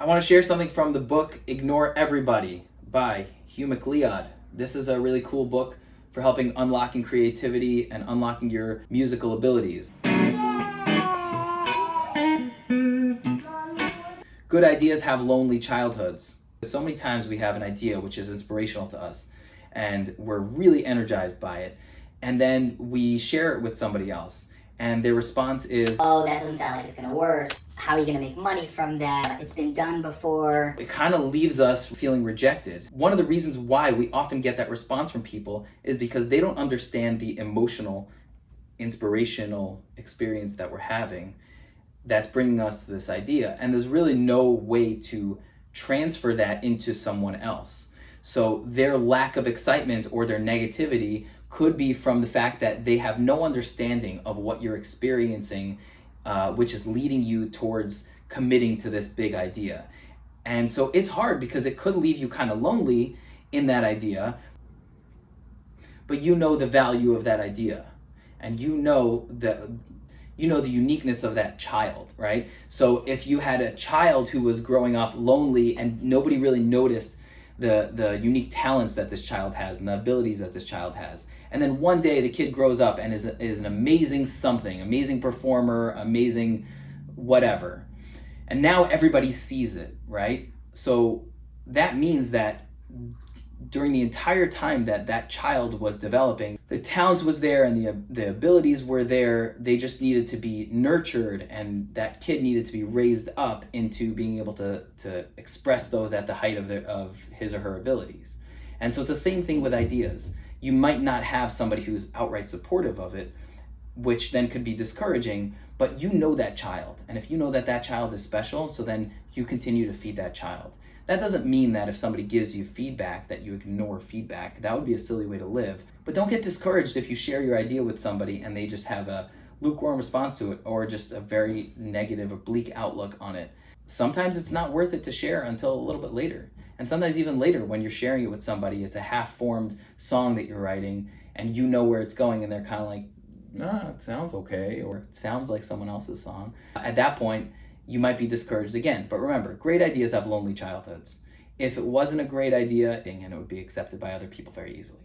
I want to share something from the book Ignore Everybody by Hugh Mcleod. This is a really cool book for helping unlocking creativity and unlocking your musical abilities. Good ideas have lonely childhoods. So many times we have an idea which is inspirational to us and we're really energized by it, and then we share it with somebody else and their response is, "Oh, that doesn't sound like it's gonna work. How are you gonna make money from that? It's been done before." It kind of leaves us feeling rejected. One of the reasons why we often get that response from people is because they don't understand the emotional, inspirational experience that we're having that's bringing us this idea. And there's really no way to transfer that into someone else. So their lack of excitement or their negativity could be from the fact that they have no understanding of what you're experiencing, which is leading you towards committing to this big idea. And so it's hard because it could leave you kind of lonely in that idea, but you know the value of that idea, and you know the uniqueness of that child, right? So if you had a child who was growing up lonely and nobody really noticed the unique talents that this child has and the abilities that this child has, and then one day the kid grows up and is an amazing something, amazing performer, amazing whatever, and now everybody sees it, right? So that means that during the entire time that that child was developing, the talent was there and the abilities were there. They just needed to be nurtured, and that kid needed to be raised up into being able to express those at the height of his or her abilities. And so it's the same thing with ideas. You might not have somebody who's outright supportive of it, which then could be discouraging, but you know that child. And if you know that that child is special, so then you continue to feed that child. That doesn't mean that if somebody gives you feedback that you ignore feedback. That would be a silly way to live. But don't get discouraged if you share your idea with somebody and they just have a lukewarm response to it, or just a very negative or bleak outlook on it. Sometimes it's not worth it to share until a little bit later. And sometimes even later, when you're sharing it with somebody, it's a half-formed song that you're writing and you know where it's going and they're kind of like, nah, it sounds okay, or it sounds like someone else's song. At that point, you might be discouraged again. But remember, great ideas have lonely childhoods. If it wasn't a great idea, and it would be accepted by other people very easily.